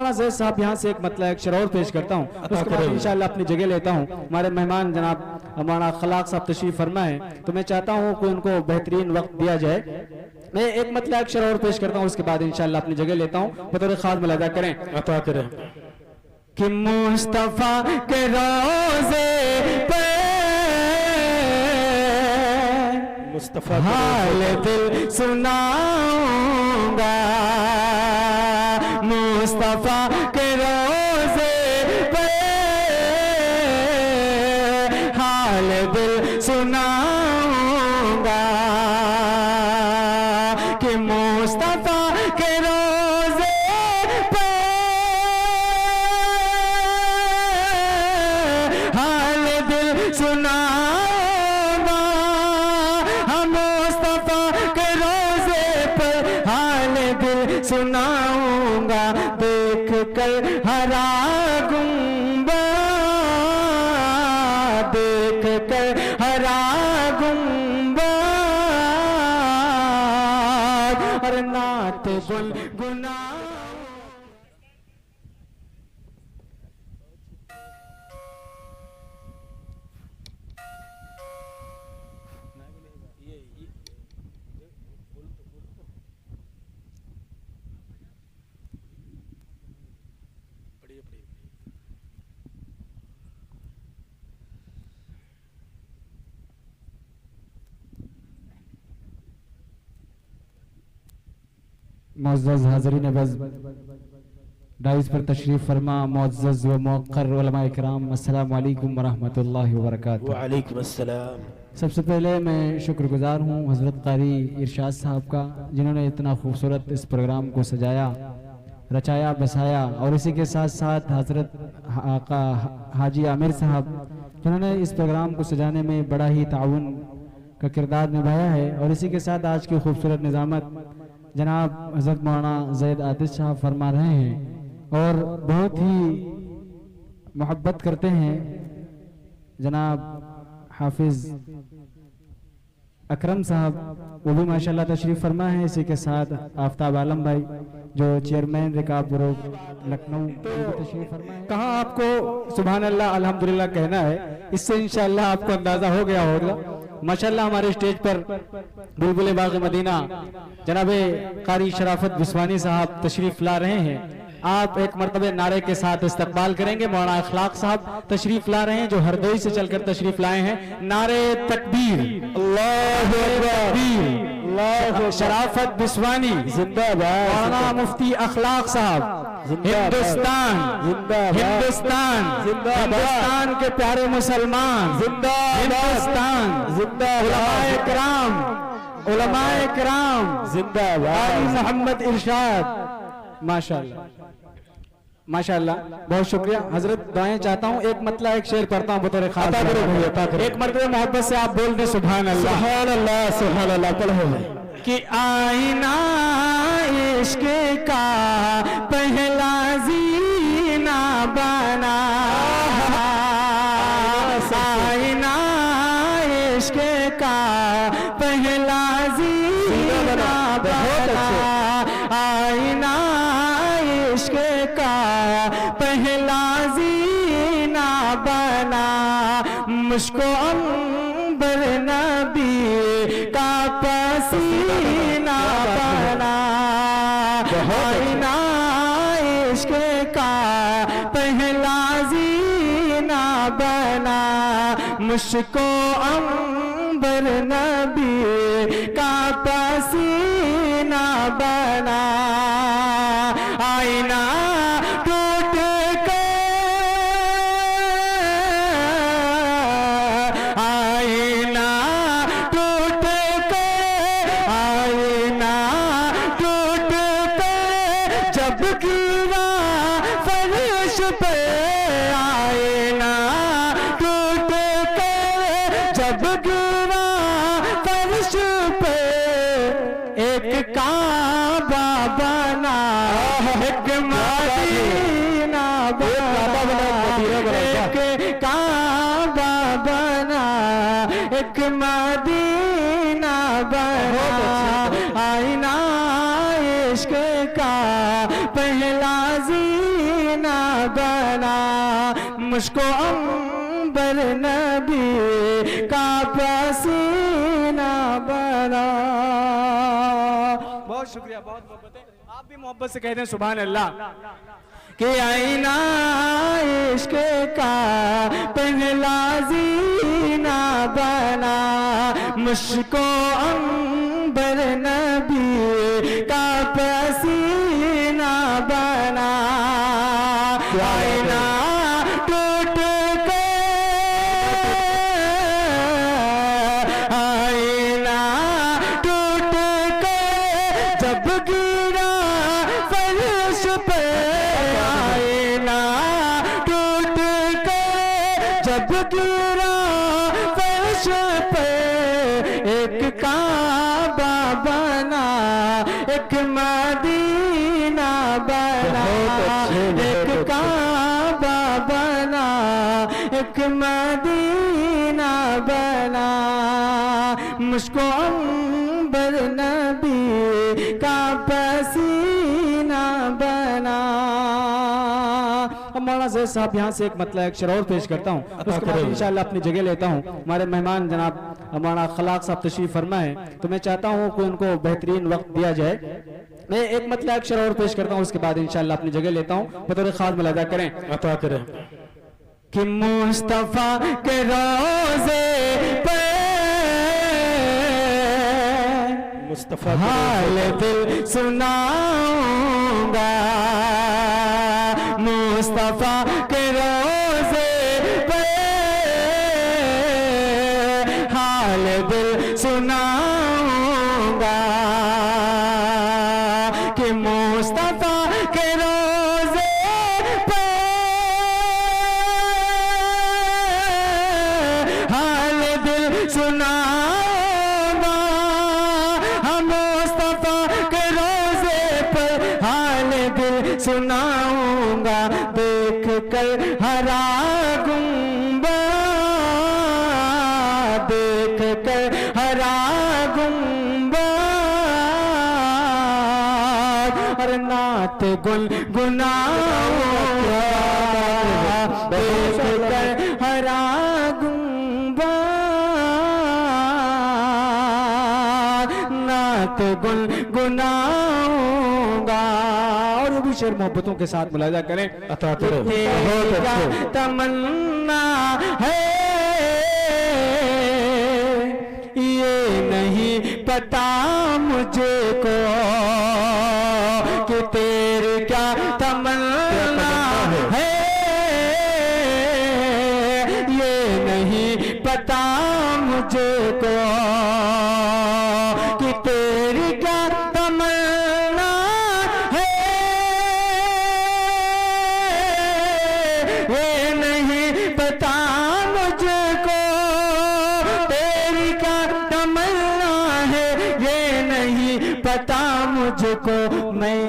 मौलाना ज़ैद साहब यहाँ से एक मतलब एक शेर और पेश करता हूँ, उसके बाद इंशाअल्लाह अपनी जगह लेता हूँ। हमारे मेहमान जनाब हमारा खलाक साहब तशरीफ फरमाए, तो मैं चाहता हूँ कि उनको बेहतरीन वक्त दिया जाए। मैं एक मतलब एक शेर और पेश करता हूँ, उसके बाद इंशाअल्लाह अपनी जगह लेता हूँ। बतौर खास मुलाजा करें अता करें कि मुस्तफा के रोज़े पे मुस्तफा हाल दिल सुनाऊंगा, मुस्तफा के रोज़े पे हाल दिल सुनाऊंगा, कि मुस्तफा के रोज़े पे हाल दिल सुनाऊंगा, हम मुस्तफा के रोज़े पर हाल दिल सुनाऊंगा। देख कर हरा गुंबा, देख कर हरा गुंबा, और नात गुनगुना। मुअज़्ज़ज़ हाज़रीन बज़ डाइस पर तशरीफ़ फरमा मुअज़्ज़ज़ व मुअक्कर उलमा इकराम, अस्सलामु अलैकुम व रहमतुल्लाहि व बरकातुहू। वालेकुम अस्सलाम। सबसे पहले मैं शुक्रगुजार हूँ हज़रत क़ारी इरशाद साहब का, जिन्होंने इतना खूबसूरत इस प्रोग्राम को सजाया, रचाया, बसाया, और इसी के साथ साथ हज़रत आका हाजी आमिर साहब, जिन्होंने इस प्रोग्राम को सजाने में बड़ा ही ताउन का किरदार निभाया है। और इसी के साथ आज की खूबसूरत निज़ामत जनाब हज़रत मौलाना ज़ैद आतिश साहब फरमा रहे हैं, और बहुत ही मोहब्बत करते हैं जनाब हाफिज़ अकरम साहब, वो भी माशाल्लाह तशरीफ़ फरमा है। इसी के साथ आफ्ताब आलम भाई जो चेयरमैन रिकाब ग्रुप लखनऊ तशरीफ़ फरमा है। कहाँ आपको सुभान अल्लाह अल्हम्दुलिल्लाह कहना है, इससे इंशाअल्लाह आपको अंदाज़ा हो गया होगा। माशाल्लाह हमारे स्टेज पर बुलबुल बाग़ मदीना जनाब क़ारी शराफत बिस्वानी साहब तशरीफ ला रहे हैं। आप एक मरतबे नारे के साथ इस्तकबाल करेंगे। मौलाना अखलाक साहब तशरीफ ला रहे हैं, जो हरदोई से चलकर तशरीफ लाए हैं। नारे तकबीर, अल्लाहु अकबर। शराफत बिस्वानी जिंदाबाद। मौलाना मुफ्ती अखलाक साहब हिंदुस्तान हिंदुस्तान हिंदुस्तान के प्यारे मुसलमान जिंदाबाद, हिंदुस्तान जिंदाबाद। उलमाए किराम, उलमाए किराम जिंदाबाद। मोहम्मद इरशाद माशाअल्लाह माशाअल्लाह, बहुत शुक्रिया हजरत। दुआएं चाहता हूँ, एक मतलब एक शेर पढ़ता हूँ बतौर खास। एक मरतबे मोहब्बत से आप बोल दे सुभान अल्लाह, सुभान अल्लाह, सुभान अल्लाह। पढ़ो कि आईना इश्क का पहला जीना बना, आईना इश्क का पहला जीना बना, आईना इश्क का पहला जीना बना, मुझको अंबर नबी का पसीना बना, आईना इश्क का पहला जीना बना, मुझको अंबर नबी का पसीना बना, आईना टूट कर, आईना टूट कर, आईना टूट कर जब गिरा फर्श पे, आईना टूट कर जब गिरा फर्श पे, एक काबा बना, एक मदीना बना, एक काबा बना, एक मदीना बना, आईना इश्क का पहला जी बना, मुझको अंबर नबी का पसीना बना। बहुत शुक्रिया, बहुत मोहब्बत है। आप भी मोहब्बत से कहते हैं सुभान अल्लाह। कि आईना इश्क का पहला जीना बना, मुझको अंबर नबी का पसीना बना। आईना टूट के, आईना टूट के जब गिरा फर्श पे, आईना टूट के जब गिरा फर्श पे, एक काबा बना, एक मदीना बना, एक काबा बना, एक मदीना बना, मुझको अंबर नबी का पसीना बना। अब मौलाना ज़ैद साहब यहाँ से एक मतलब एक शेर और पेश करता हूँ, उसके बाद इंशाअल्लाह अपनी जगह लेता हूँ। हमारे मेहमान जनाब मौलाना खलाक साहब तशरीफ फरमा है, तो मैं चाहता हूँ कि उनको बेहतरीन वक्त दिया जाए। मैं एक मतलब एक शेर और पेश करता हूँ, उसके बाद इंशाअल्लाह अपनी जगह लेता हूँ। बतौर खास मुलाजा करें, अता करें। कि मुस्तफा के रोज़े पे मुस्तफा हाल दिल सुनाऊंगा, मुस्तफा के रोज़े पे हाल दिल सुनाऊंगा, कि मुस्तफा के रोज़े पे हाल दिल सुनाऊंगा, हम मुस्तफा के रोज़े पर हाल दिल सुनाऊंगा। देख कर हरा गुंबा, देख कर हरा गुंबा, और नात गुल गुनाऊंगा, देख कर हरा गुंबा, नात गुल गुनाऊंगा। और वो भी शेर मोहब्बतों के साथ मुलाजा करें। अता करें। तेरा तमन्ना है ये नहीं पता मुझे को, कि तेरी क्या तमन्ना है ये नहीं पता मुझे को, कि तेरी क्या तमन्ना है ये नहीं पता मुझको, तेरी क्या तमन्ना है ये नहीं पता मुझको। मैं